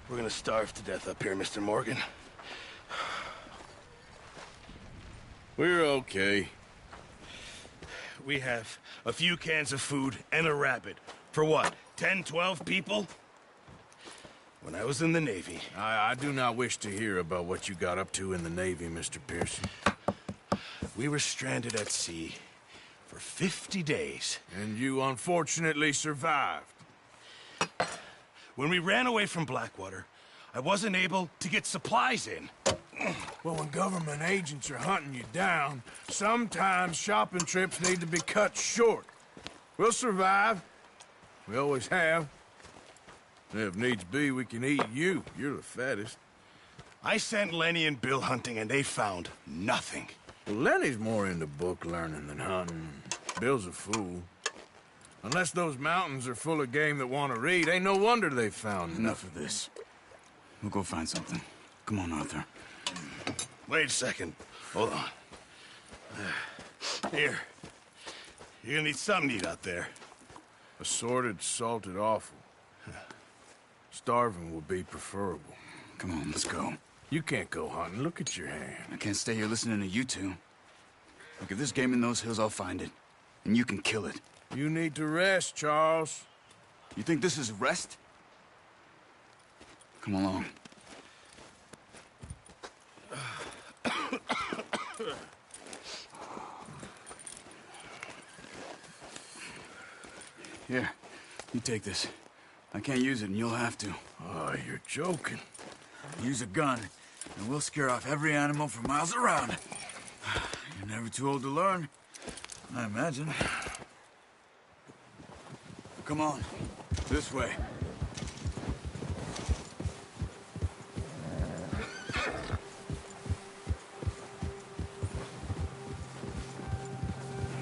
We're gonna starve to death up here, Mr. Morgan. We're okay. We have a few cans of food and a rabbit. For what, 10, 12 people? When I was in the Navy... I do not wish to hear about what you got up to in the Navy, Mr. Pearson. We were stranded at sea for 50 days. And you unfortunately survived. When we ran away from Blackwater, I wasn't able to get supplies in. Well, when government agents are hunting you down, sometimes shopping trips need to be cut short. We'll survive. We always have. If needs be, we can eat you. You're the fattest. I sent Lenny and Bill hunting, and they found nothing. Well, Lenny's more into book learning than hunting. Bill's a fool. Unless those mountains are full of game that want to read, ain't no wonder they found Enough of this. We'll go find something. Come on, Arthur. Wait a second. Hold on. Here. You're gonna need something to eat out there. Assorted, salted offal. Starving would be preferable. Come on, let's go. You can't go hunting. Look at your hand. I can't stay here listening to you two. Look, if there's game in those hills, I'll find it. And you can kill it. You need to rest, Charles. You think this is rest? Come along. Here, you take this. I can't use it, and you'll have to. Oh, you're joking. Use a gun, and we'll scare off every animal for miles around. You're never too old to learn, I imagine. Come on, this way.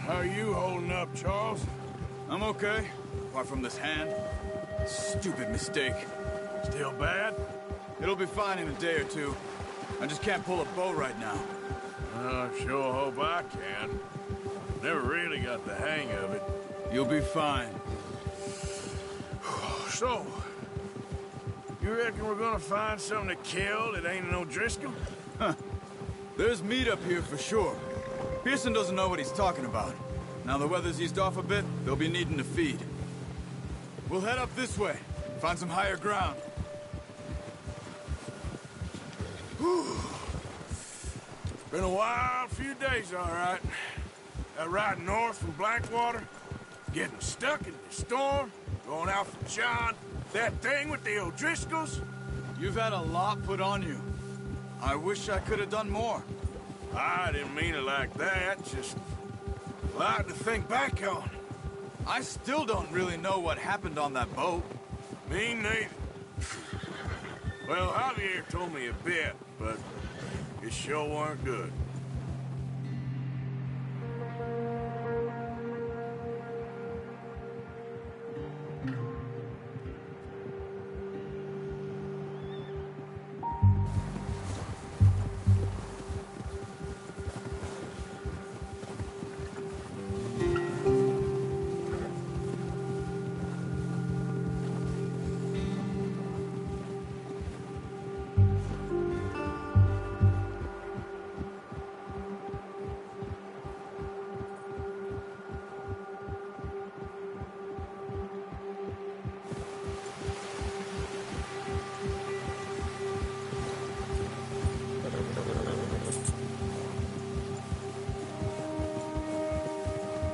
How are you holding up, Charles? I'm okay, apart from this hand. Stupid mistake. Still bad? It'll be fine in a day or two. I just can't pull a bow right now. I sure hope I can. Never really got the hang of it. You'll be fine. So, you reckon we're gonna find something to kill that ain't no Driscoll? There's meat up here for sure. Pearson doesn't know what he's talking about. Now the weather's eased off a bit, they'll be needing to feed. We'll head up this way, find some higher ground. Whew. Been a wild few days, all right. That ride north from Blackwater, getting stuck in the storm, going out from John, that thing with the O'Driscolls. You've had a lot put on you. I wish I could have done more. I didn't mean it like that, just a lot to think back on. I still don't really know what happened on that boat. Me neither. Well, Javier told me a bit, but it sure weren't good.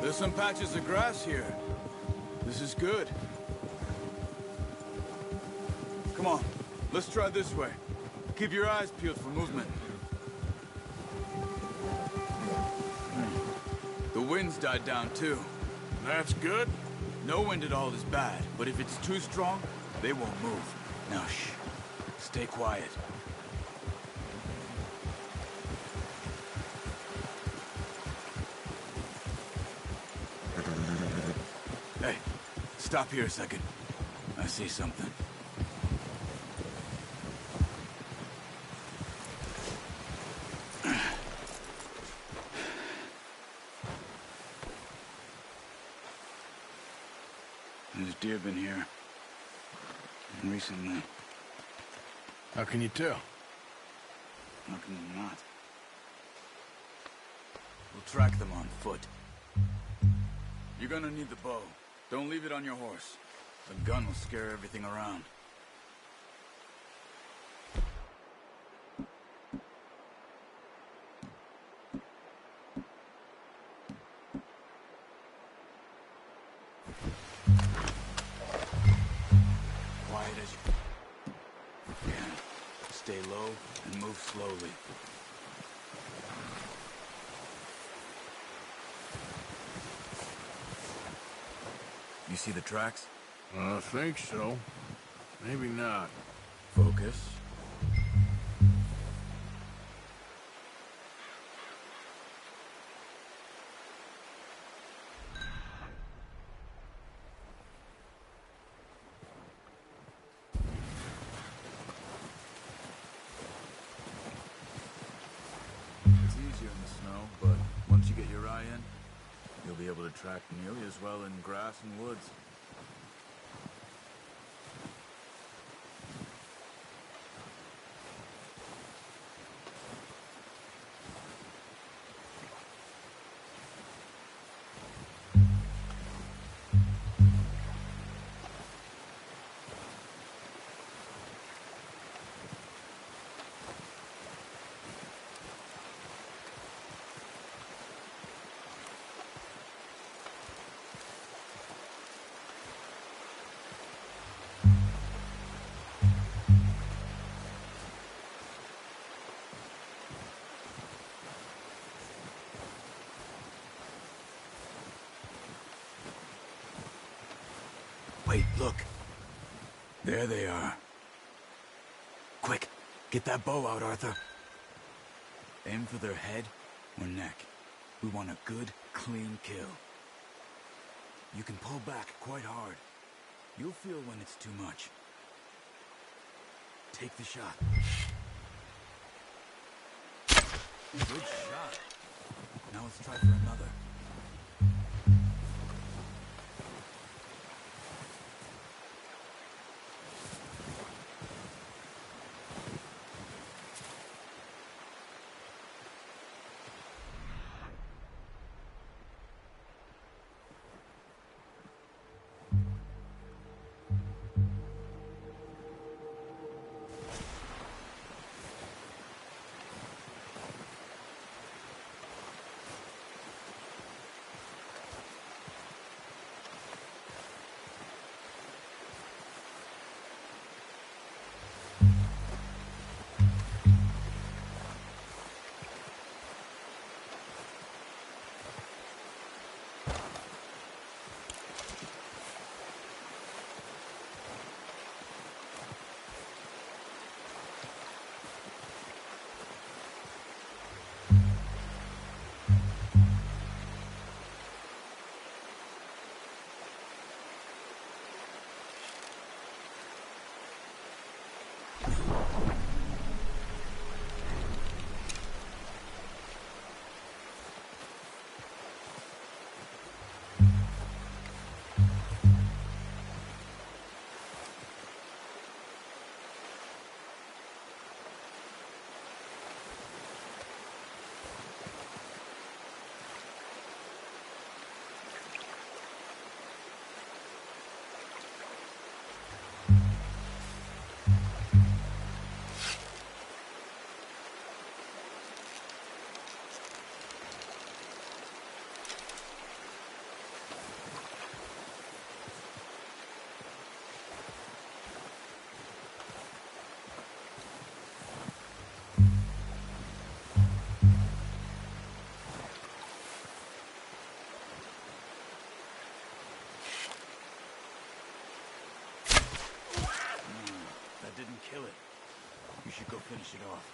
There's some patches of grass here. This is good. Come on, let's try this way. Keep your eyes peeled for movement. The wind's died down too. That's good. No wind at all is bad, but if it's too strong, they won't move. Now shh, stay quiet. Hey, stop here a second. I see something. There's deer been here. And recently. How can you tell? How can you not? We'll track them on foot. You're gonna need the bow. Don't leave it on your horse. The gun will scare everything around. Quiet as you can. Stay low and move slowly. You see the tracks? I think so. Maybe not. Focus. It's easier in the snow, but once you get your eye in, you'll be able to track nearly as well in grass and woods. Wait, look. There they are. Quick, get that bow out, Arthur. Aim for their head or neck. We want a good, clean kill. You can pull back quite hard. You'll feel when it's too much. Take the shot. Good shot. Now let's try for another. Kill it. You should go finish it off.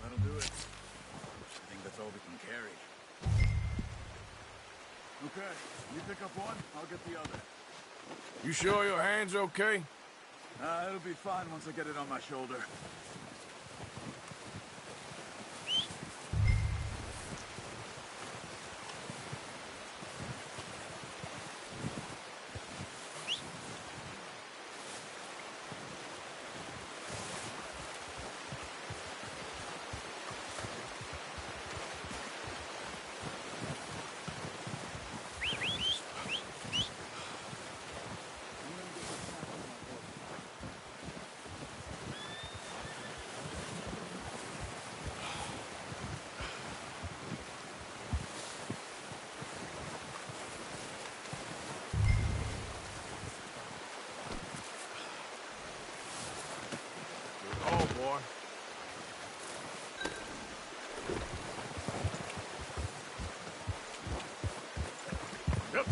That'll do it. I think that's all we can carry. Okay, you pick up one, I'll get the other. You sure your hand's okay? It'll be fine once I get it on my shoulder. Oh, boy. Yep.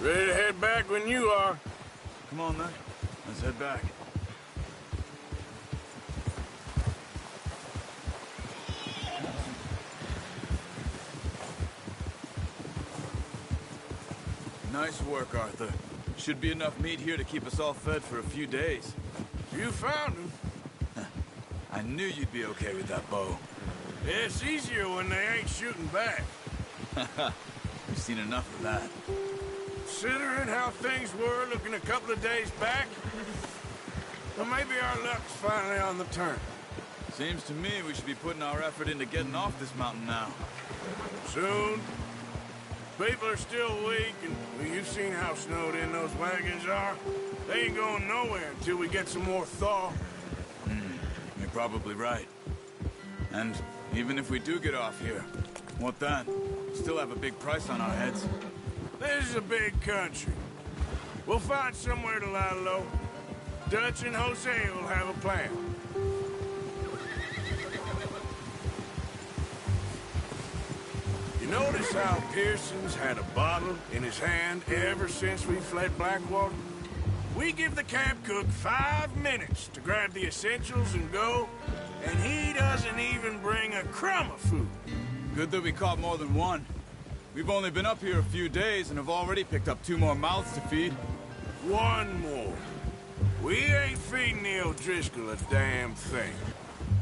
Ready to head back when you are. Come on, then. Let's head back. Nice work, Arthur. Should be enough meat here to keep us all fed for a few days. You found him. I knew you'd be okay with that bow. It's easier when they ain't shooting back. We've seen enough of that. Considering how things were looking a couple of days back, well, maybe our luck's finally on the turn. Seems to me we should be putting our effort into getting off this mountain now. Soon. People are still weak, and well, you've seen how snowed in those wagons are. They ain't going nowhere until we get some more thaw. You're probably right. And even if we do get off here, what then? Still have a big price on our heads. This is a big country. We'll find somewhere to lie low. Dutch and Jose will have a plan. You notice how Pearson's had a bottle in his hand ever since we fled Blackwater? We give the camp cook 5 minutes to grab the essentials and go, and he doesn't even bring a crumb of food. Good that we caught more than one. We've only been up here a few days and have already picked up 2 more mouths to feed. One more. We ain't feeding the O'Driscoll a damn thing.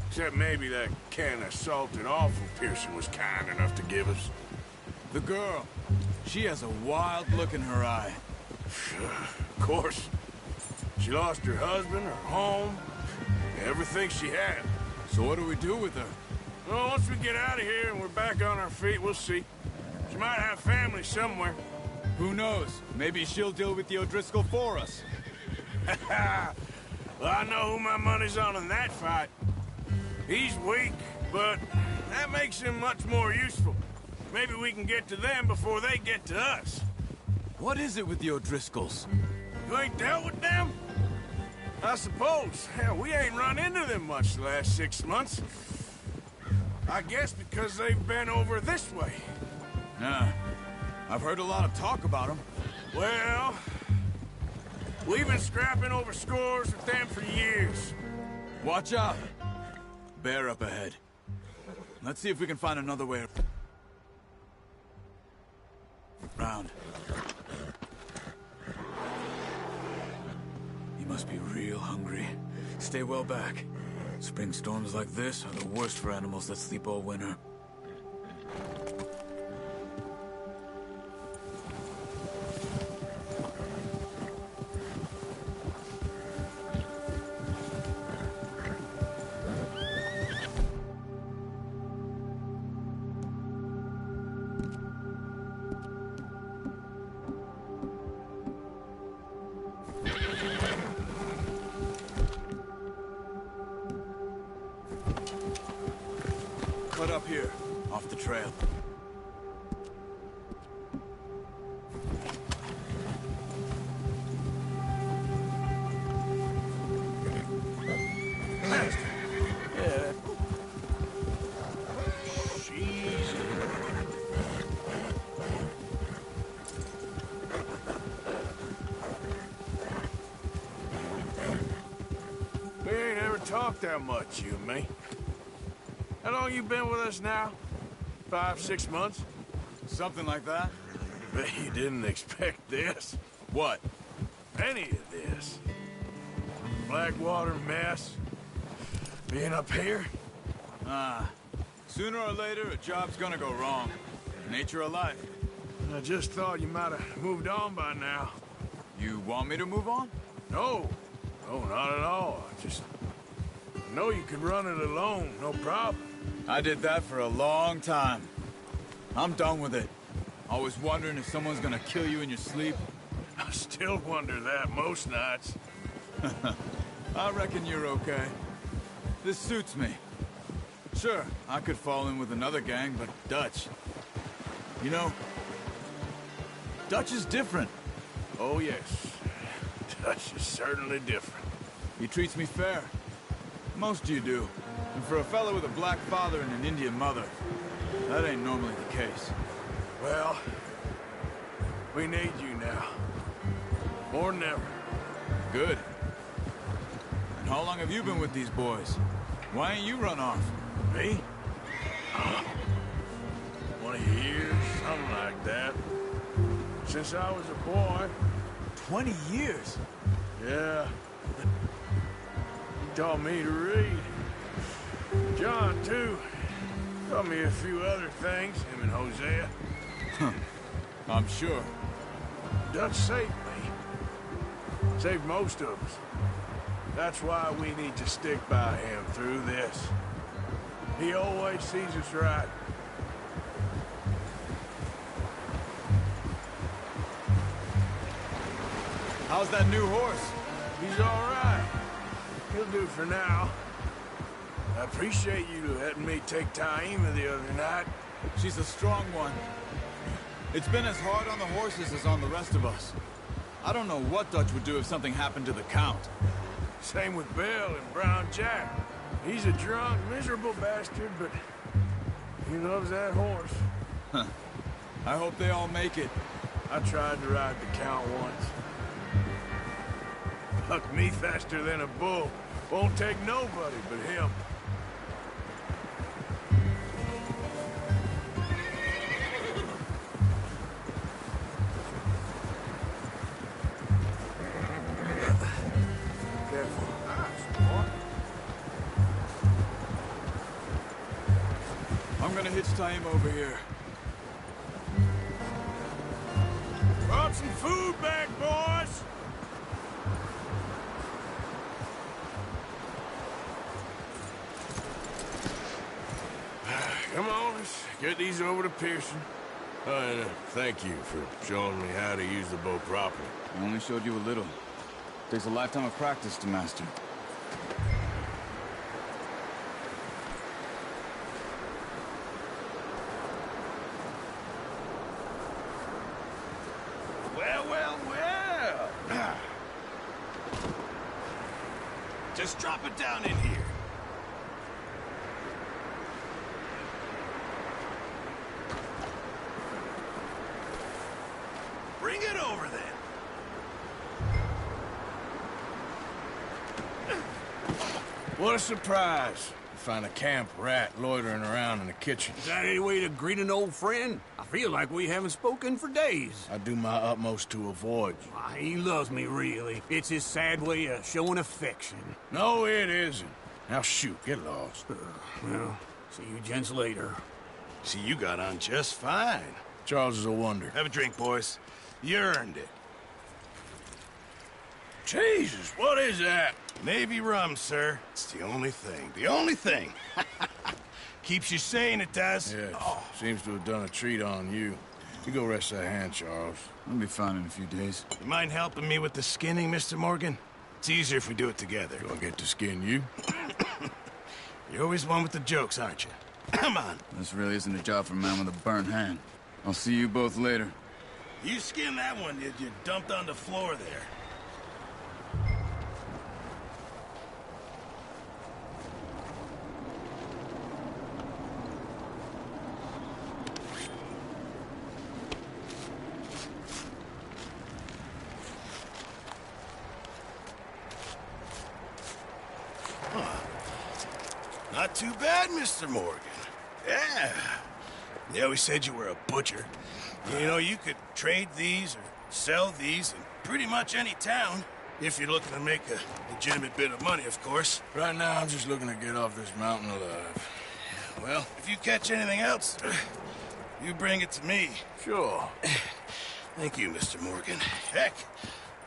Except maybe that can of salted offal Pearson was kind enough to give us. The girl, she has a wild look in her eye. Of course. She lost her husband, her home, everything she had. So what do we do with her? Well, once we get out of here and we're back on our feet, we'll see. She might have family somewhere. Who knows? Maybe she'll deal with the O'Driscoll for us. Well, I know who my money's on in that fight. He's weak, but that makes him much more useful. Maybe we can get to them before they get to us. What is it with the O'Driscolls? You ain't dealt with them? I suppose. Hell, we ain't run into them much the last 6 months. I guess because they've been over this way. Yeah, I've heard a lot of talk about them. Well, we've been scrapping over scores with them for years. Watch out. Bear up ahead. Let's see if we can find another way around. You must be real hungry. Stay well back. Spring storms like this are the worst for animals that sleep all winter. Cut up here, off the trail. talk that much, you and me. How long you been with us now? 5, 6 months? Something like that? Bet you didn't expect this. What? Any of this. Blackwater mess. Being up here? Sooner or later, a job's gonna go wrong. Nature of life. I just thought you might have moved on by now. You want me to move on? No. No, not at all. I know you could run it alone, no problem. I did that for a long time. I'm done with it. Always wondering if someone's gonna kill you in your sleep. I still wonder that most nights. I reckon you're okay. This suits me. Sure, I could fall in with another gang, but Dutch... You know, Dutch is different. Oh, yes. Dutch is certainly different. He treats me fair. Most of you do. And for a fellow with a black father and an Indian mother, that ain't normally the case. Well, we need you now. More than ever. Good. And how long have you been with these boys? Why ain't you run off? Me? 20 years, something like that. Since I was a boy. 20 years? Yeah. He taught me to read. John, too. Taught me a few other things, him and Hosea. I'm sure. Dutch saved me. Saved most of us. That's why we need to stick by him through this. He always sees us right. How's that new horse? He's all right. He'll do for now. I appreciate you letting me take Taima the other night. She's a strong one. It's been as hard on the horses as on the rest of us. I don't know what Dutch would do if something happened to the Count. Same with Bill and Brown Jack. He's a drunk, miserable bastard, but he loves that horse. I hope they all make it. I tried to ride the Count once. Hucked me faster than a bull. Won't take nobody but him. Careful. I'm gonna hitch Taima over here. Brought some food back, boys! Come on, let's get these over to Pearson. And thank you for showing me how to use the bow properly. I only showed you a little. Takes a lifetime of practice to master. Well, well, well. Just drop it down in here. Bring it over then. What a surprise. Find a camp rat loitering around in the kitchen. Is that any way to greet an old friend? I feel like we haven't spoken for days. I do my utmost to avoid you. Ah, he loves me, really. It's his sad way of showing affection. No, it isn't. Now shoot, get lost. Well, see you gents later. See, you got on just fine. Charles is a wonder. Have a drink, boys. You earned it. Jesus, what is that? Navy rum, sir. It's the only thing. The only thing. Keeps you sane, it does. Yes, seems to have done a treat on you. You go rest that hand, Charles. I'll be fine in a few days. You mind helping me with the skinning, Mr. Morgan? It's easier if we do it together. Do I get to skin you? You're always one with the jokes, aren't you? Come on. This really isn't a job for a man with a burnt hand. I'll see you both later. You skinned that one, did you? Dumped on the floor there. Not too bad, Mr. Morgan. Yeah. They always said you were a butcher. You know, you could trade these or sell these in pretty much any town. If you're looking to make a legitimate bit of money, of course. Right now, I'm just looking to get off this mountain alive. Well, if you catch anything else, you bring it to me. Sure. Thank you, Mr. Morgan. Heck,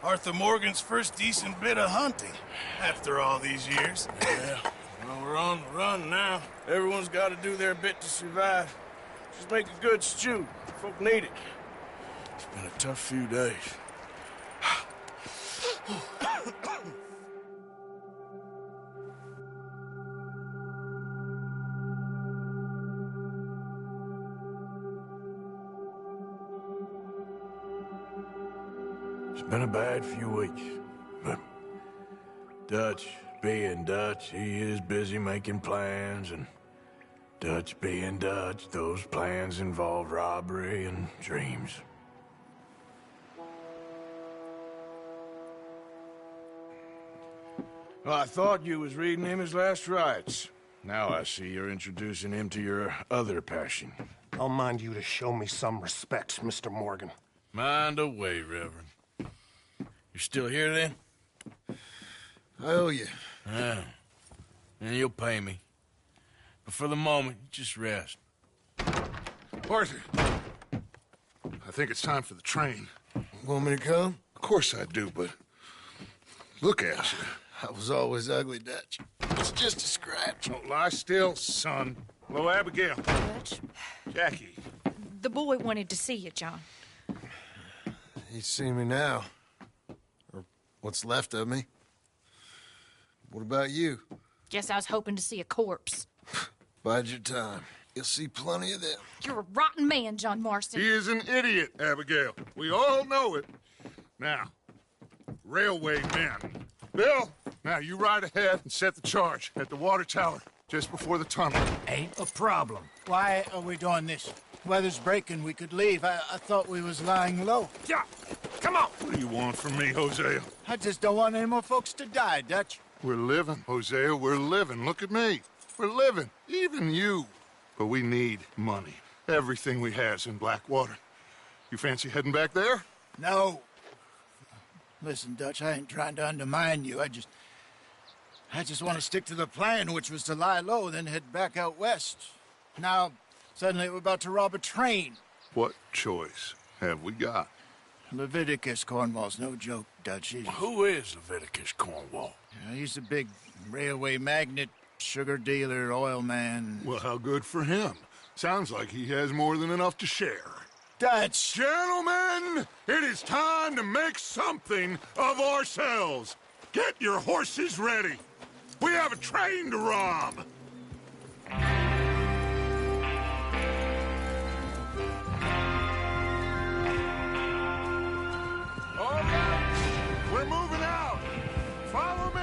Arthur Morgan's first decent bit of hunting after all these years. Yeah. Well, we're on the run now. Everyone's got to do their bit to survive. Just make a good stew. Folk need it. It's been a tough few days. It's been a bad few weeks, but Dutch being Dutch, he is busy making plans, and Dutch being Dutch, those plans involve robbery and dreams. Well, I thought you was reading him his last rites. Now I see you're introducing him to your other passion. I'll mind you to show me some respect, Mr. Morgan. Mind away, Reverend. You're still here, then? I owe you. Yeah. And you'll pay me. But for the moment, just rest. Arthur, I think it's time for the train. Want me to come? Of course I do, but look at you. I was always ugly, Dutch. It's just a scratch. Don't lie still, son. Hello, Abigail. Dutch, Jackie. the boy wanted to see you, John. He's seen me now. Or what's left of me. What about you? Guess I was hoping to see a corpse. Bide your time. You'll see plenty of them. You're a rotten man, John Marston. He is an idiot, Abigail. We all know it. Now, railway men. Bill, now you ride ahead and set the charge at the water tower just before the tunnel. Ain't a problem. Why are we doing this? Weather's breaking. We could leave. I thought we was lying low. Yeah, come on. What do you want from me, Hosea? I just don't want any more folks to die, Dutch. We're living, Hosea. We're living. Look at me. We're living. Even you. But we need money. Everything we has in Blackwater. You fancy heading back there? No. Listen, Dutch, I ain't trying to undermine you. I just want to stick to the plan, which was to lie low, then head back out west. Now, suddenly we're about to rob a train. What choice have we got? Leviticus Cornwall's no joke, Dutch. Who is Leviticus Cornwall? He's a big railway magnate, sugar dealer, oil man. Well, how good for him. Sounds like he has more than enough to share. Dutch! Gentlemen, it is time to make something of ourselves. Get your horses ready. We have a train to rob. All right, we're moving out. Follow me.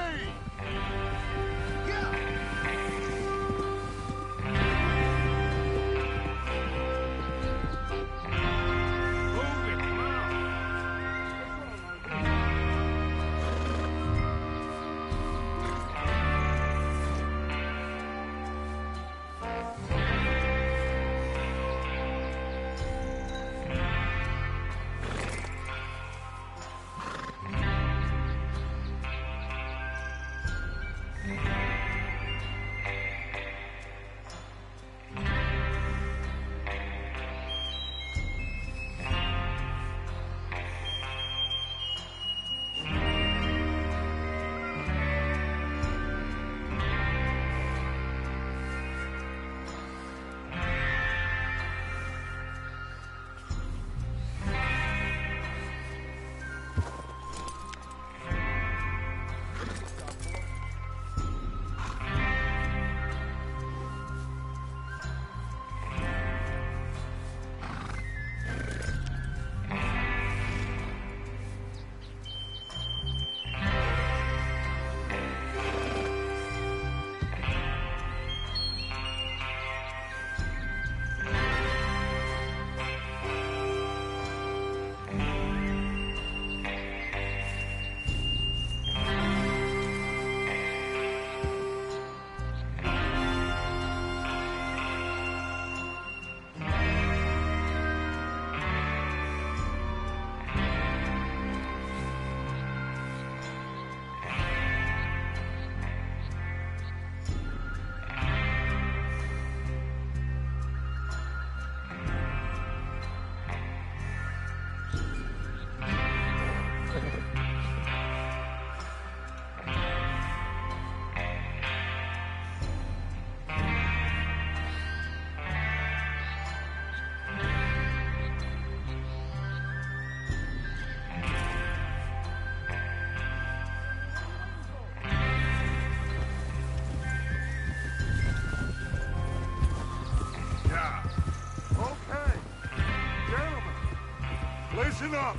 listen up,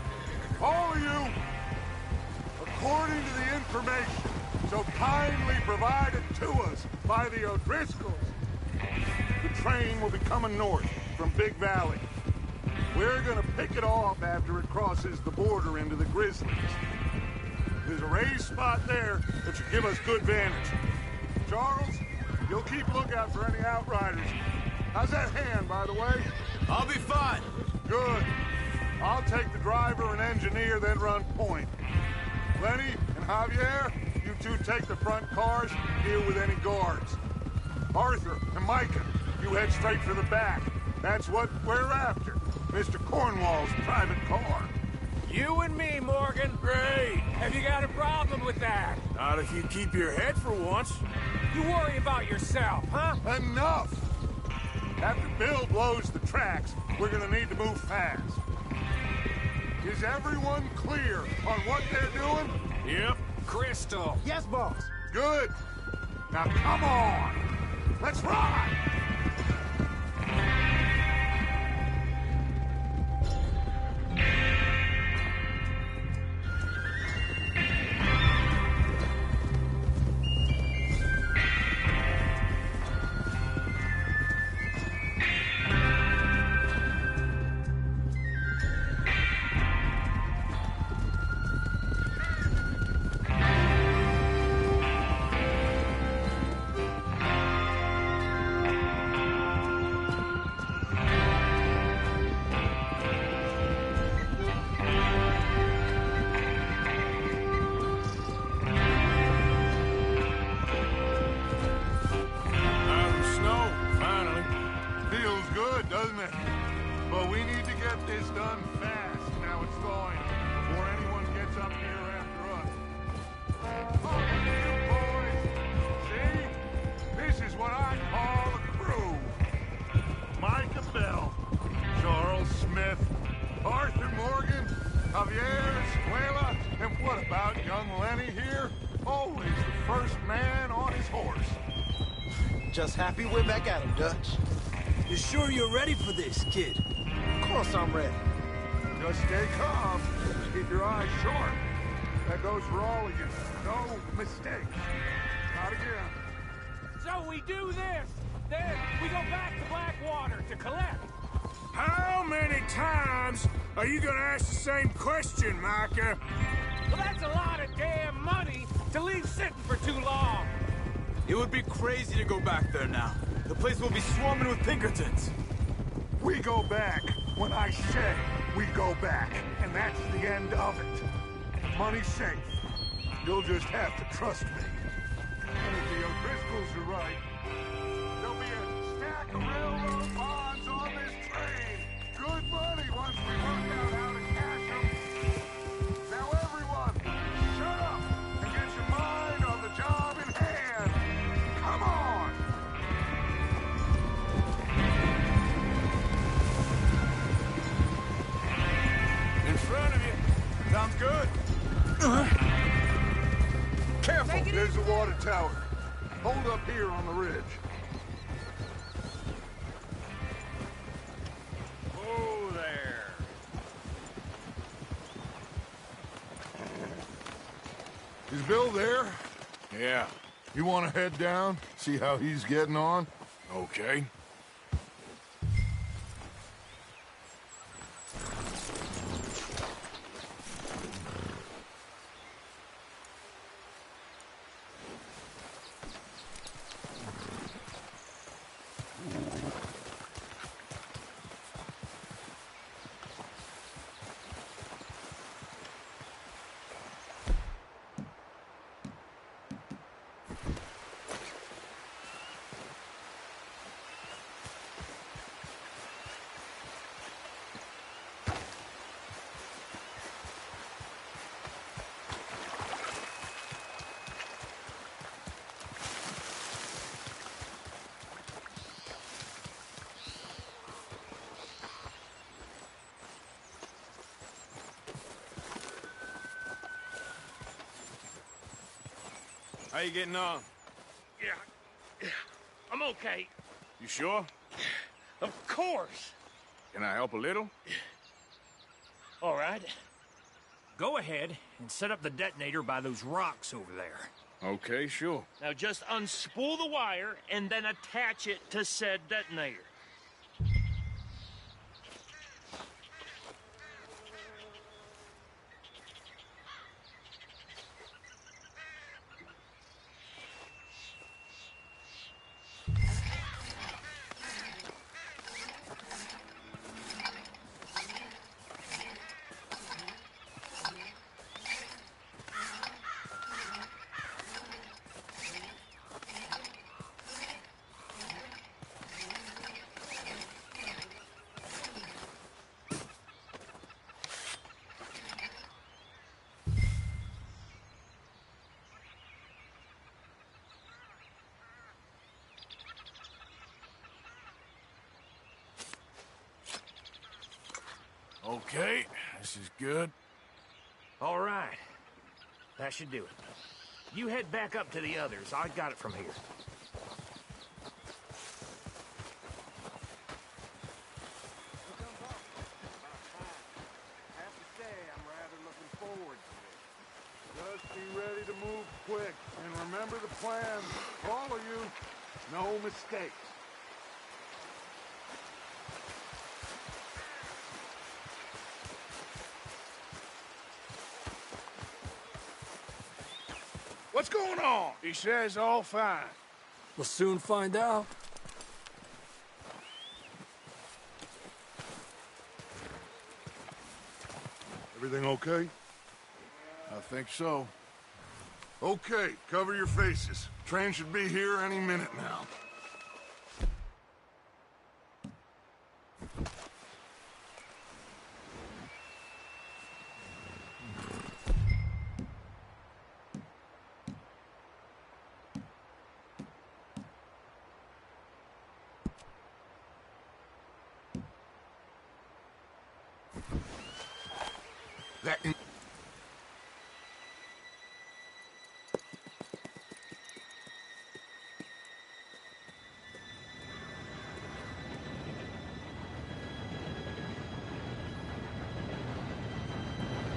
all of you. According to the information so kindly provided to us by the O'Driscolls, the train will be coming north from Big Valley. We're gonna pick it off after it crosses the border into the Grizzlies. There's a raised spot there that should give us good vantage. Charles, you'll keep lookout for any outriders. How's that hand, by the way? I'll be fine. Good. I'll take the driver and engineer, then run point. Lenny and Javier, you two take the front cars and deal with any guards. Arthur and Micah, you head straight for the back. That's what we're after. Mr. Cornwall's private car. You and me, Morgan. Great. Have you got a problem with that? Not if you keep your head for once. You worry about yourself, huh? Enough! After Bill blows the tracks, we're gonna need to move fast. Is everyone clear on what they're doing? Yep. Crystal. Yes, boss. Good. Now come on! Let's ride! Doesn't it? But we need to get this done fast. Now it's going before anyone gets up here after us. Oh, you boys! See? This is what I call a crew. Micah Bell, Charles Smith, Arthur Morgan, Javier Escuela, and what about young Lenny here? Always the first man on his horse. Just happy we're back at him, Dutch. You sure you're ready for this, kid? Of course I'm ready. Just stay calm. Keep your eyes sharp. That goes for all of you. No mistakes. Not again. So we do this. Then we go back to Blackwater to collect. How many times are you gonna ask the same question, Micah? Well, that's a lot of damn money to leave sitting for too long. It would be crazy to go back there now. The place will be swarming with Pinkertons. We go back when I say we go back, and that's the end of it. Money's safe. You'll just have to trust me. And if the O'Driscolls are right, there'll be a stack of railroad bonds on this train. Good money once we work out how to cash them. Now everyone, shut up and get your mind on the job in hand. Come on! In front of you. Sounds good. Careful! There's the water tower. Hold up here on the ridge. Oh, there. Is Bill there? Yeah. You want to head down, see how he's getting on? Okay. How you getting on? Yeah, I'm okay. You sure? Of course. Can I help a little? All right. Go ahead and set up the detonator by those rocks over there. Okay, sure. Now just unspool the wire and then attach it to said detonator. Okay, this is good. All right. That should do it. You head back up to the others. I got it from here. I have to say, I'm rather looking forward to it. Just be ready to move quick, and remember the plan. All of you, no mistakes. What's going on? He says all fine. We'll soon find out. Everything okay? I think so. Okay, cover your faces. Train should be here any minute now.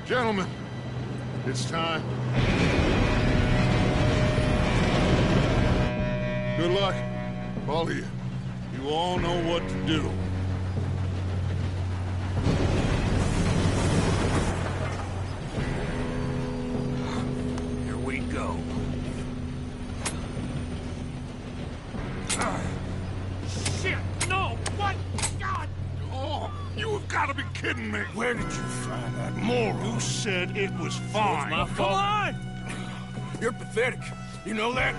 Gentlemen, it's time. Good luck, all of you. You all know what to do. Here we go. Shit! No! What? God! Oh, you have got to be kidding me. Where did you find that moron? Who said it was fine? My fault. Come on! You're pathetic. You know that?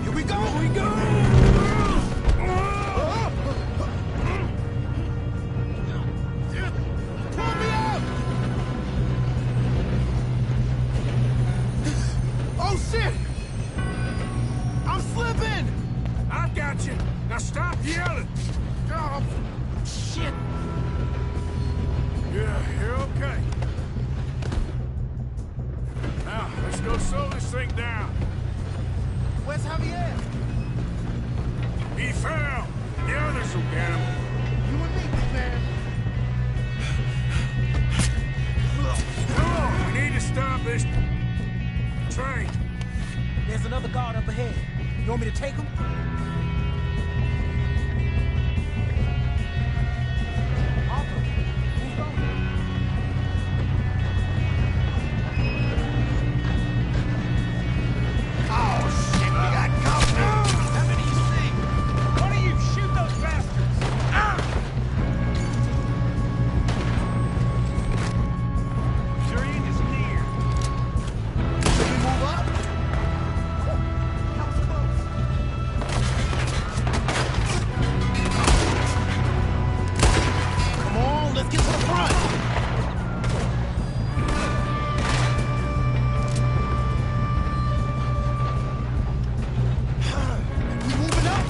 Here we go! Here we go! Pull me up! Oh, shit! I'm slipping! I got you. Now stop yelling. Oh, shit! Yeah, you're okay. Now, let's go slow this thing down. Where's Javier? He fell. The others will get him. You and me, big man. Come on, we need to stop this train. There's another guard up ahead. You want me to take him? Arthur, who's going? Oh, shit, we got company! How many you see? One of you, shoot those bastards! Train is near. Should we move up? That was close. Come on, let's get to the front! We moving up?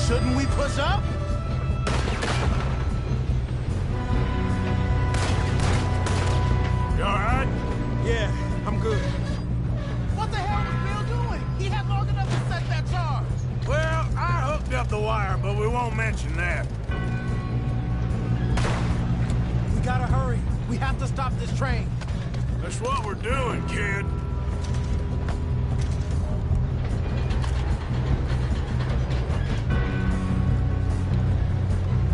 Shouldn't we push up? up the wire, but we won't mention that. We gotta hurry. We have to stop this train. That's what we're doing, kid.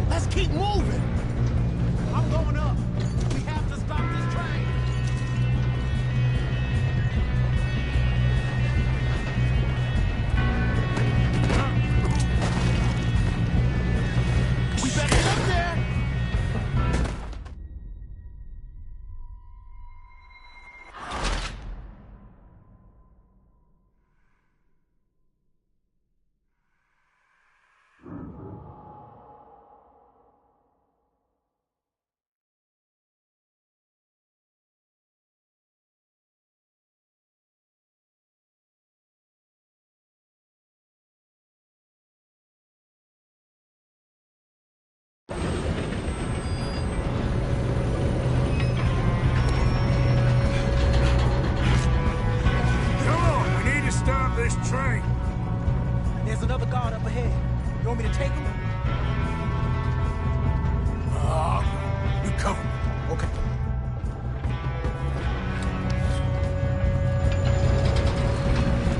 Let's keep moving. I'm going up. We have to stop this train. We better get up there. This train. There's another guard up ahead. You want me to take him? You cover me. Okay.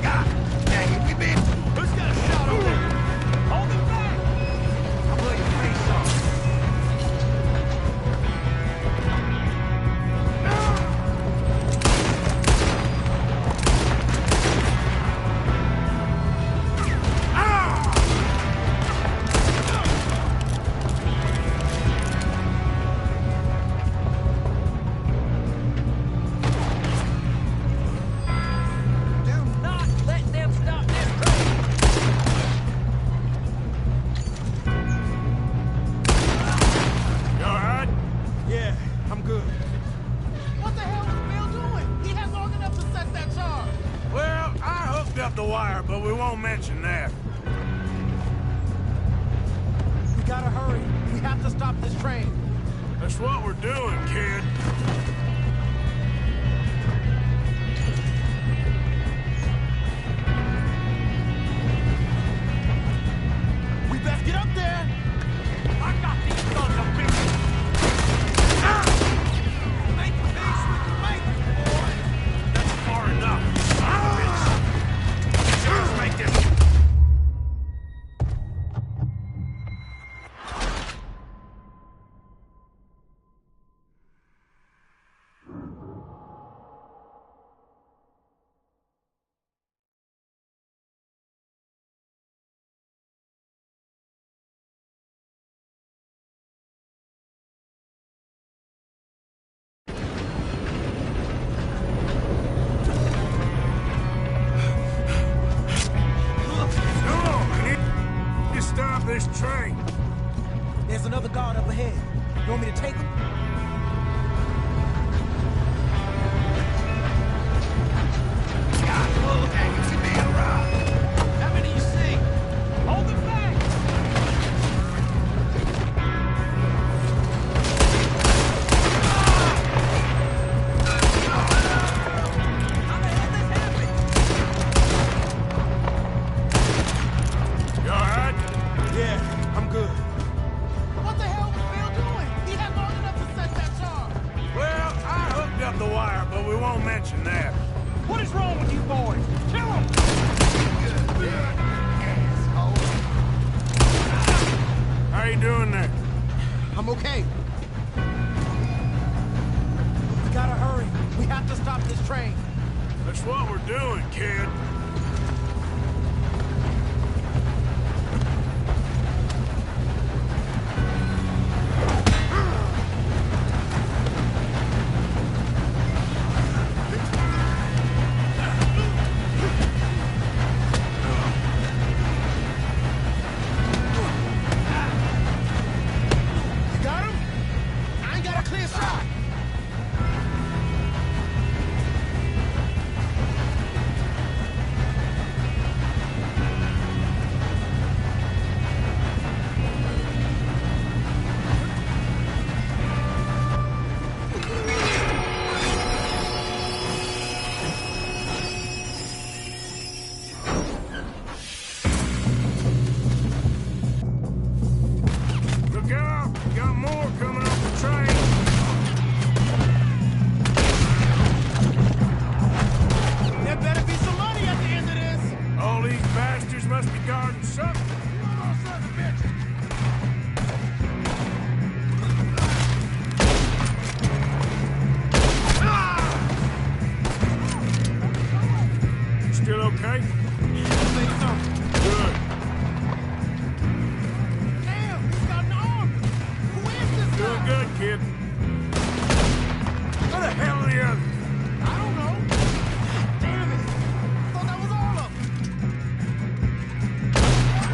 God dang it, we been... Who's got a shot over there? Hold him back! I'll blow your face off. Up the wire, but we won't mention that. We gotta hurry. We have to stop this train. That's what we're doing, kid. We best get up there. I got these sons of bitches. Make peace with the makers, boy. That's far enough. Let's make this. Stop this train. There's another guard up ahead. You want me to take him? How many you see? Hold him back! How the hell this happened? You all right? Yeah, I'm good. What the hell was Bill doing? He had long enough to set that charge. Well, I hooked up the wire, but we won't mention that. What is wrong with you boys? Kill him! How you doing there? I'm okay. We gotta hurry. We have to stop this train. That's what we're doing, kid. Must be guarding something. You almost son of a bitch. Still okay? I think so. Good. Damn, he's got an arm. Who is this Doing guy? good, kid. Where the hell are the others? I don't know. Damn it. I thought that was all of them.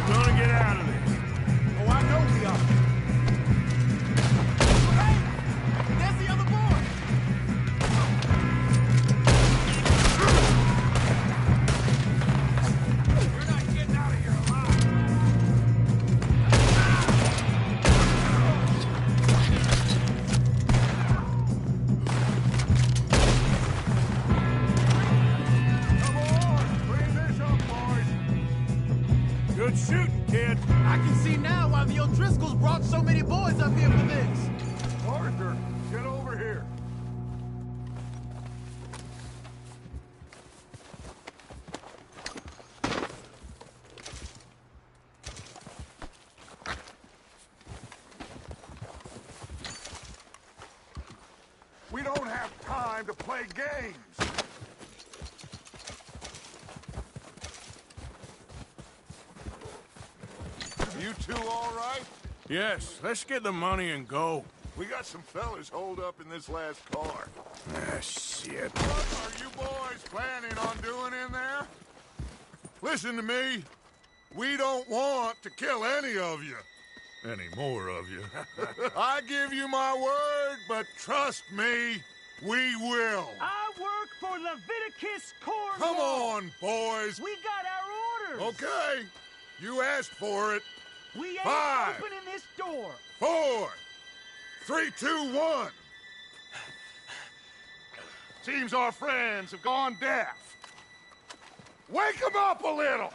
We're gonna get out of this. Oh, I know we are. Hey, there's the other boy. You're not getting out of here alive. Come on, clean this up, boys. Good shooting, kid. I can see now why the O'Driscolls brought so many boys up here for this. Arthur, get over here. We don't have time to play games. You two all right? Yes, let's get the money and go. We got some fellas holed up in this last car. Ah, shit. What are you boys planning on doing in there? Listen to me. We don't want to kill any of you. Any more of you. I give you my word, but trust me, we will. I work for Leviticus Corps. Come on, boys. We got our orders. Okay. You asked for it. We ain't 5, opening this door. 4, 3, 2, 1. Seems our friends have gone deaf. Wake them up a little.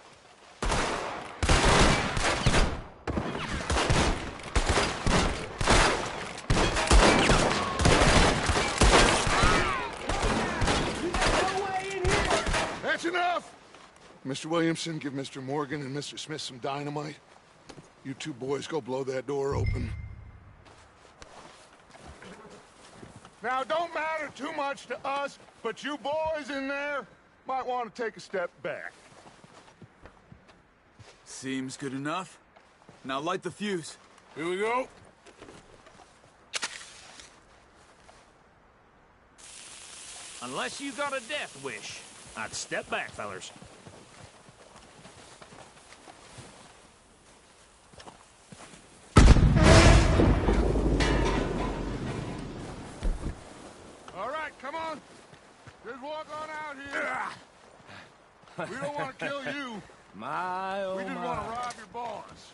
That's enough! Mr. Williamson, give Mr. Morgan and Mr. Smith some dynamite. You two boys go blow that door open. Now, it don't matter too much to us, but you boys in there might want to take a step back. Seems good enough. Now light the fuse. Here we go. Unless you got a death wish, I'd step back, fellers. All right, come on. Just walk on out here. We don't want to kill you. My, oh We just my. want to rob your boss.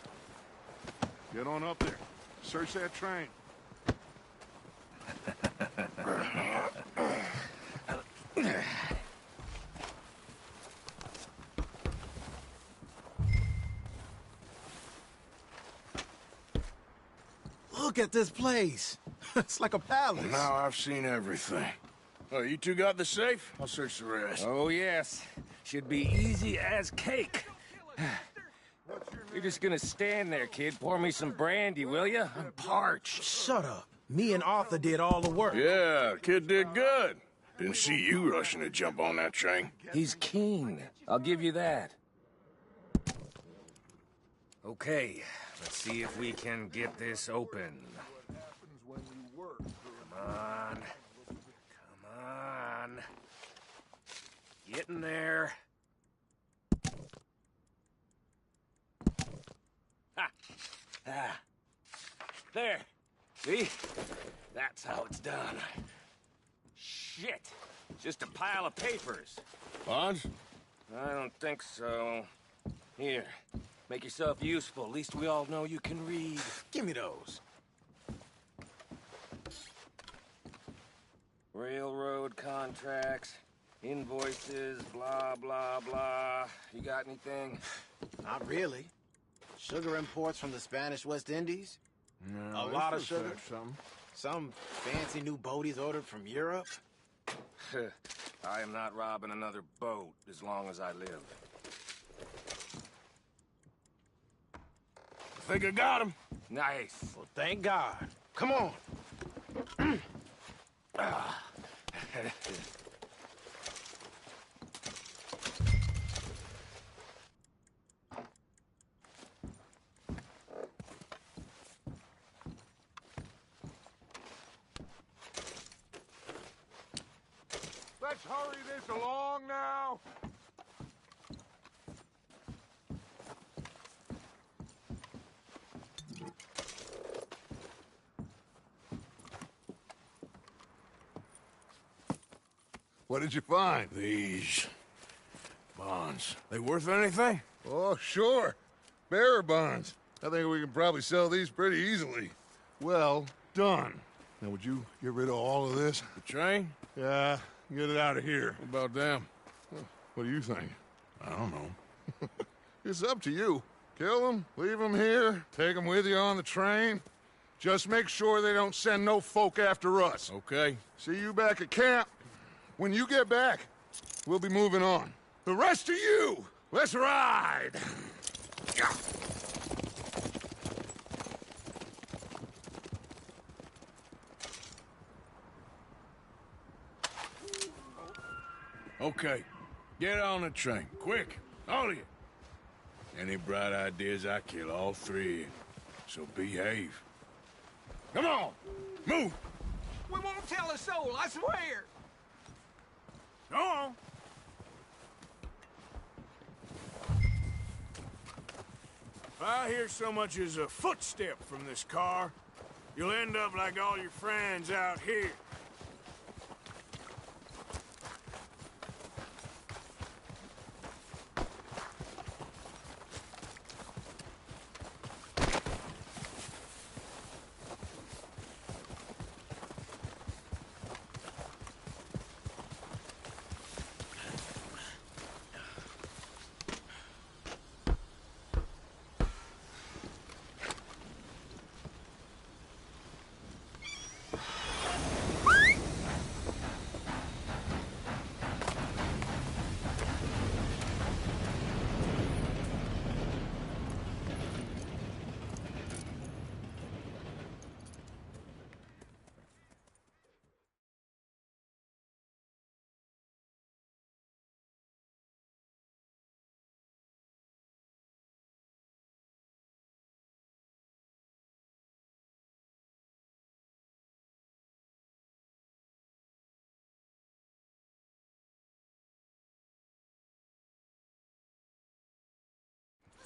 Get on up there. Search that train. Look at this place. It's like a palace. Now I've seen everything. Oh, you two got the safe? I'll search the rest. Oh, yes. Should be easy as cake. You're just gonna stand there, kid. Pour me some brandy, will you? I'm parched. Shut up. Me and Arthur did all the work. Yeah, kid did good. Didn't see you rushing to jump on that train. He's keen. I'll give you that. Okay, let's see if we can get this open. Come on. Come on. Get in there. Ha! Ah. There. See? That's how it's done. Shit. Just a pile of papers. Bonds? I don't think so. Here. Make yourself useful. At least we all know you can read. Give me those. Railroad contracts, invoices, blah, blah, blah. You got anything? Not really. Sugar imports from the Spanish West Indies. No, A lot of this looks sugar. like something. Some fancy new boaties ordered from Europe. I am not robbing another boat as long as I live. Think I got him. Nice. Well, thank God. Come on. Let's hurry this along now. What did you find? These bonds. They worth anything? Oh, sure. Bearer bonds. I think we can probably sell these pretty easily. Well done. Now, would you get rid of all of this? The train? Yeah, get it out of here. What about them? What do you think? I don't know. It's up to you. Kill them, leave them here, take them with you on the train. Just make sure they don't send no folk after us. Okay. See you back at camp. When you get back, we'll be moving on. The rest of you, let's ride! Okay. Get on the train. Quick. All of you. Any bright ideas, I kill all three of you. So behave. Come on! Move! We won't tell a soul, I swear. Go on! If I hear so much as a footstep from this car, you'll end up like all your friends out here.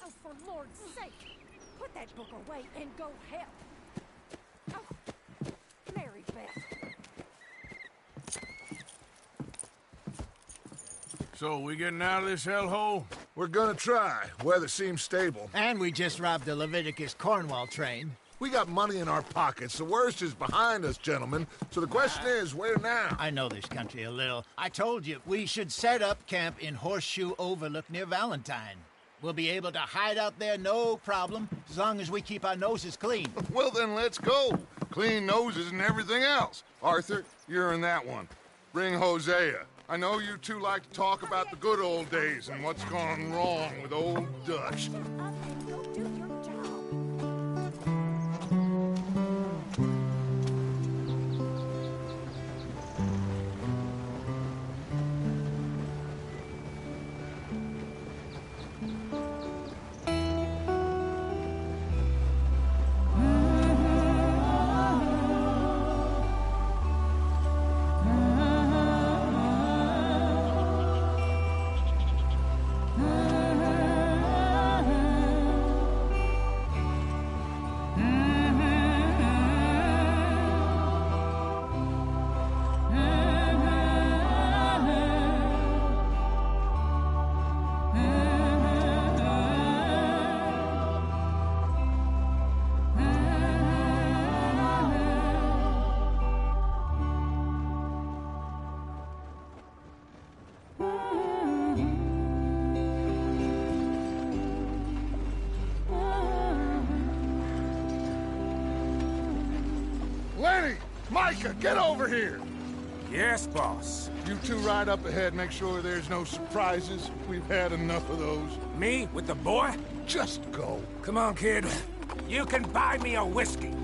Oh, for Lord's sake, put that book away and go help. Oh, Mary Beth. So, we getting out of this hellhole? We're gonna try. Weather seems stable. And we just robbed the Leviticus Cornwall train. We got money in our pockets. The worst is behind us, gentlemen. So the question is, where now? I know this country a little. I told you, we should set up camp in Horseshoe Overlook near Valentine. We'll be able to hide out there no problem, as long as we keep our noses clean. Well, then let's go. Clean noses and everything else. Arthur, you're in that one. Bring Hosea. I know you two like to talk about the good old days and what's gone wrong with old Dutch. Micah, get over here! Yes, boss. You two ride up ahead, make sure there's no surprises. We've had enough of those. Me? With the boy? Just go. Come on, kid. You can buy me a whiskey.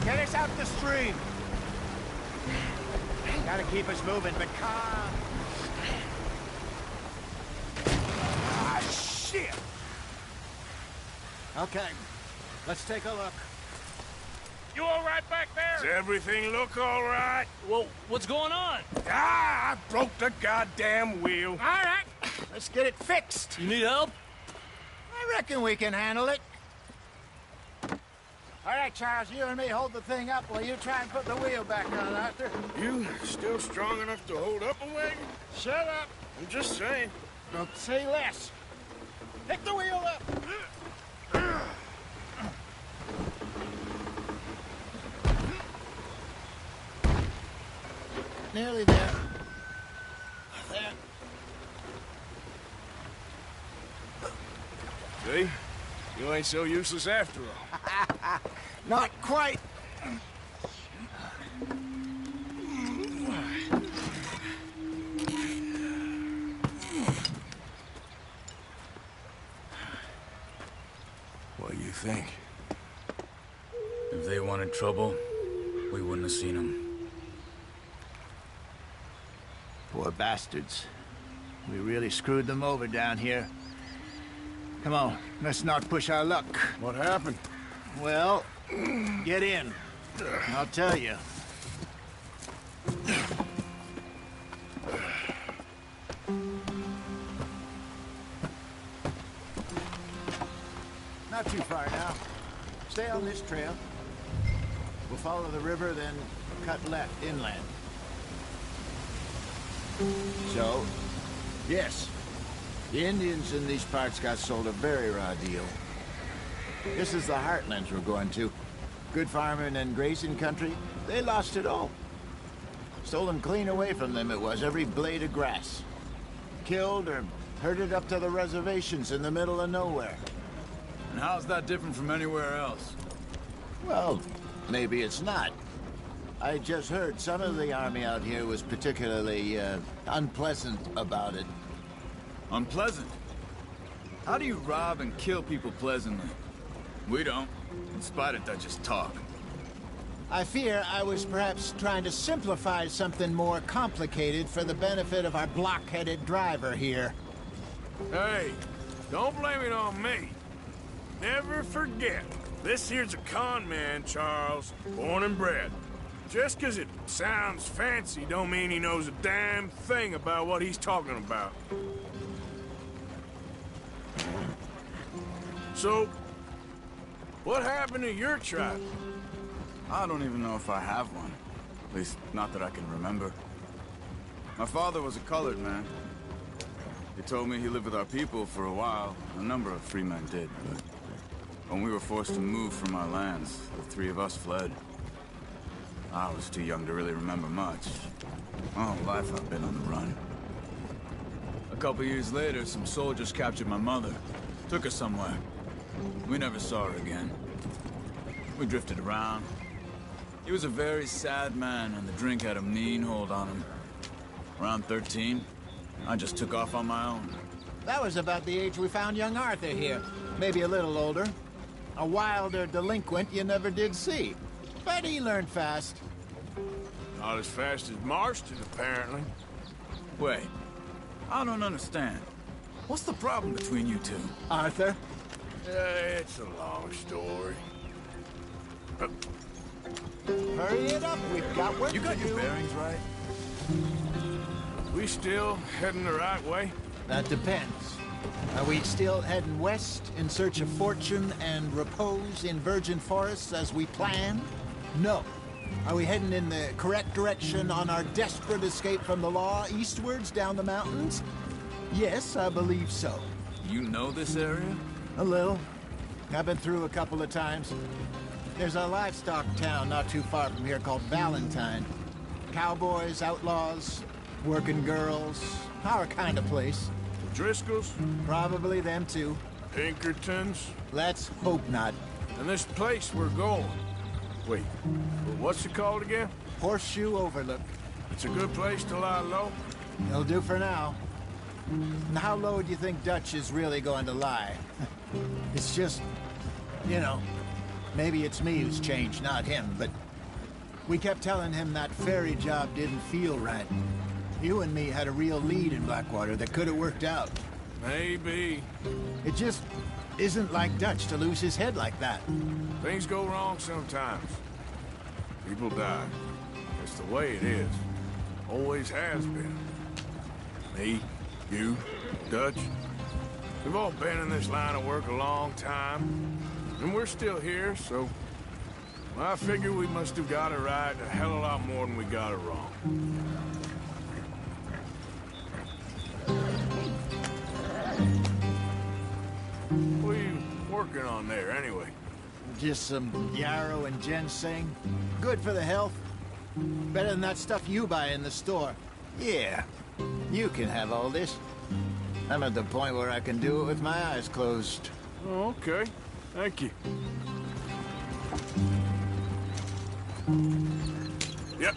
Get us out the stream. Gotta keep us moving, but calm. Ah, shit! Okay, let's take a look. You all right back there? Does everything look all right? Well, what's going on? Ah, I broke the goddamn wheel. All right, let's get it fixed. You need help? I reckon we can handle it. All right, Charles, you and me hold the thing up while you try and put the wheel back on, Arthur. You still strong enough to hold up a wagon? Shut up. I'm just saying. Don't say less. Pick the wheel up. Nearly there. There. See? You ain't so useless after all. Not quite. What do you think? If they wanted trouble, we wouldn't have seen them. Poor bastards. We really screwed them over down here. Come on, let's not push our luck. What happened? Well, get in. I'll tell you. Not too far now. Stay on this trail. We'll follow the river, then cut left inland. So, yes, the Indians in these parts got sold a very raw deal. This is the heartlands we're going to. Good farming and grazing country, they lost it all. Stolen clean away from them it was, every blade of grass. Killed or herded up to the reservations in the middle of nowhere. And how's that different from anywhere else? Well, maybe it's not. I just heard some of the army out here was particularly, unpleasant about it. Unpleasant? How do you rob and kill people pleasantly? We don't, in spite of Dutch's talk. I fear I was perhaps trying to simplify something more complicated for the benefit of our block-headed driver here. Hey, don't blame it on me. Never forget, this here's a con man, Charles, born and bred. Just 'cause it sounds fancy don't mean he knows a damn thing about what he's talking about. So, what happened to your tribe? I don't even know if I have one. At least, not that I can remember. My father was a colored man. He told me he lived with our people for a while. A number of free men did, but when we were forced to move from our lands, the three of us fled. I was too young to really remember much. My whole life I've been on the run. A couple years later, some soldiers captured my mother. Took her somewhere. We never saw her again. We drifted around. He was a very sad man, and the drink had a mean hold on him. Around 13, I just took off on my own. That was about the age we found young Arthur here. Maybe a little older. A wilder delinquent you never did see. But he learned fast. Not as fast as Marston, apparently. Wait, I don't understand. What's the problem between you two? Arthur? It's a long story. Hurry it up, we've got work to do. You got your bearings right? We still heading the right way? That depends. Are we still heading west in search of fortune and repose in virgin forests as we planned? No. Are we heading in the correct direction on our desperate escape from the law eastwards down the mountains? Yes, I believe so. You know this area? A little. I've been through a couple of times. There's a livestock town not too far from here called Valentine. Cowboys, outlaws, working girls, our kind of place. The Driscolls? Probably them too. Pinkertons? Let's hope not. And this place we're going. Wait, what's it called again? Horseshoe Overlook. It's a good place to lie low? It'll do for now. And how low do you think Dutch is really going to lie? It's just, you know, maybe it's me who's changed, not him, but we kept telling him that ferry job didn't feel right. You and me had a real lead in Blackwater that could have worked out. Maybe. It just isn't like Dutch to lose his head like that. Things go wrong sometimes. People die. It's the way it is. Always has been. Me, you, Dutch. We've all been in this line of work a long time. And we're still here, so... I figure we must have got it right a hell of a lot more than we got it wrong. What are you working on there, anyway? Just some yarrow and ginseng. Good for the health. Better than that stuff you buy in the store. Yeah, you can have all this. I'm at the point where I can do it with my eyes closed. Oh, okay. Thank you. Yep.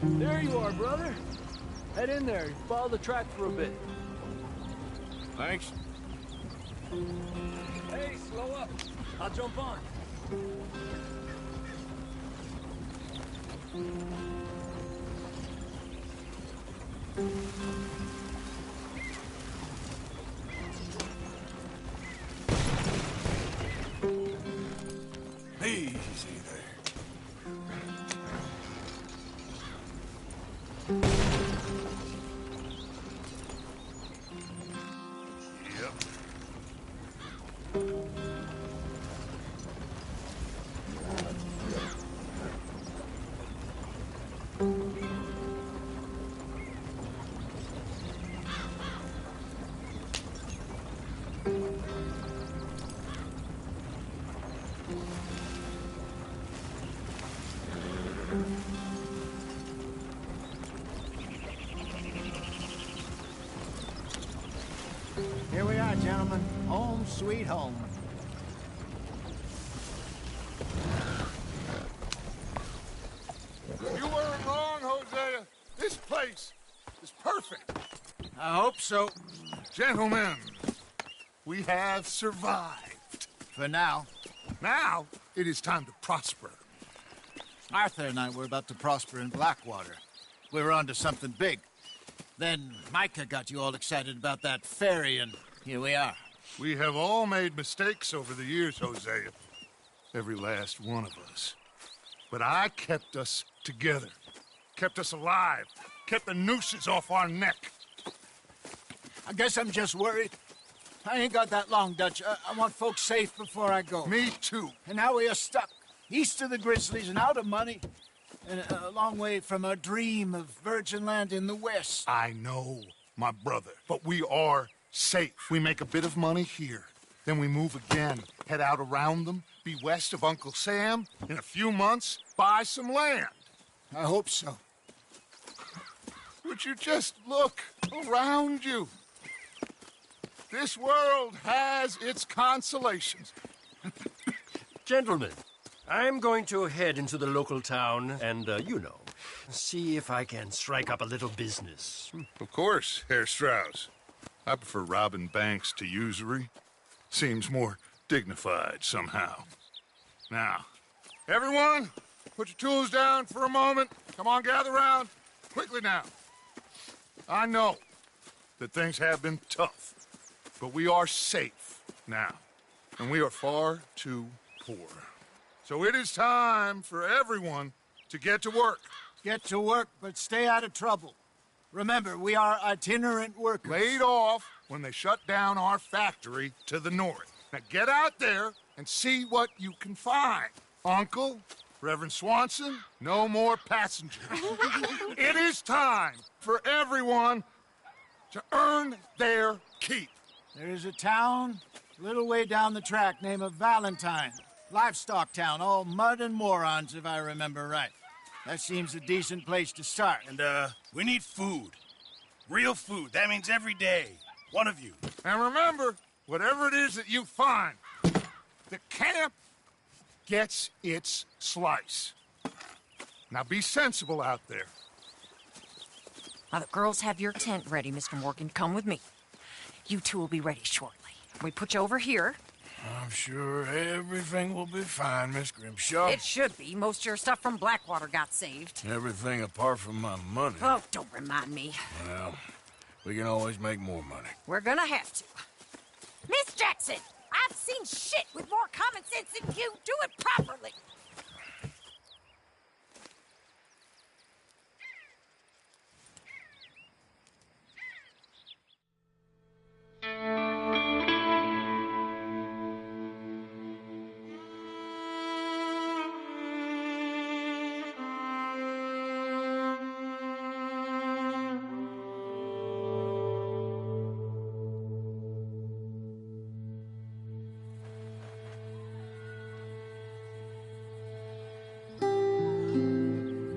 There you are, brother. Head in there. Follow the track for a bit. Thanks. Hey, slow up. I'll jump on. Easy there. Yep. Here we are, gentlemen. Home sweet home. You weren't wrong, Hosea. This place is perfect. I hope so. Gentlemen, we have survived. For now. Now, it is time to prosper. Arthur and I were about to prosper in Blackwater. We were onto something big. Then Micah got you all excited about that ferry, and here we are. We have all made mistakes over the years, Hosea. Every last one of us. But I kept us together. Kept us alive. Kept the nooses off our neck. I guess I'm just worried. I ain't got that long, Dutch. I want folks safe before I go. Me too. And now we are stuck. East of the Grizzlies and out of money. And a long way from a dream of virgin land in the west. I know, my brother. But we are safe. We make a bit of money here. Then we move again. Head out around them. Be west of Uncle Sam. In a few months, buy some land. I hope so. Would you just look around you? This world has its consolations. Gentlemen, I'm going to head into the local town and, see if I can strike up a little business. Of course, Herr Strauss. I prefer robbing banks to usury. Seems more dignified somehow. Now, everyone, put your tools down for a moment. Come on, gather round. Quickly now. I know that things have been tough, but we are safe now, and we are far too poor. So it is time for everyone to get to work. Get to work, but stay out of trouble. Remember, we are itinerant workers. Laid off when they shut down our factory to the north. Now get out there and see what you can find. Uncle, Reverend Swanson, no more passengers. It is time for everyone to earn their keep. There is a town a little way down the track named Valentine. Livestock town, all mud and morons, if I remember right. That seems a decent place to start. And, we need food. Real food. That means every day. One of you. And remember, whatever it is that you find, the camp gets its slice. Now be sensible out there. Now, the girls have your tent ready, Mr. Morgan. Come with me. You two will be ready shortly. We put you over here. I'm sure everything will be fine, Miss Grimshaw. It should be. Most of your stuff from Blackwater got saved. Everything apart from my money. Oh, don't remind me. Well, we can always make more money. We're gonna have to. Miss Jackson, I've seen shit with more common sense than you. Do it properly.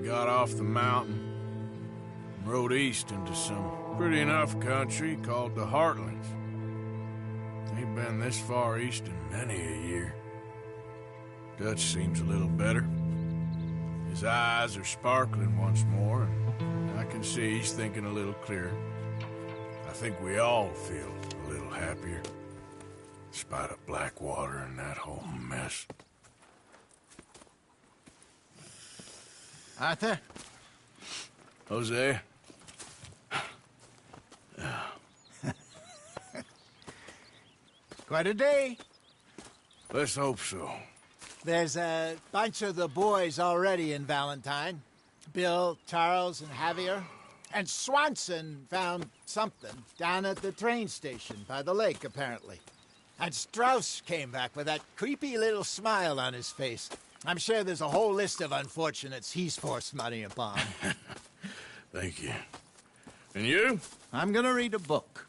Got off the mountain and rode east into some pretty enough country called the Heartlands. Ain't been this far east in many a year. Dutch seems a little better. His eyes are sparkling once more, and I can see he's thinking a little clearer. I think we all feel a little happier, in spite of Blackwater and that whole mess. Arthur? Jose? Quite a day. Let's hope so. There's a bunch of the boys already in Valentine. Bill, Charles, and Javier. And Swanson found something down at the train station by the lake, apparently. And Strauss came back with that creepy little smile on his face. I'm sure there's a whole list of unfortunates he's forced money upon. Thank you. And you? I'm gonna read a book.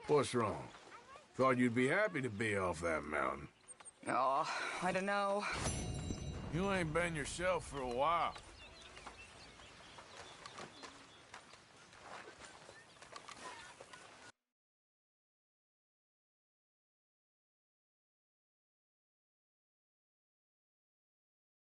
What's wrong? Thought you'd be happy to be off that mountain. Oh, I don't know. You ain't been yourself for a while.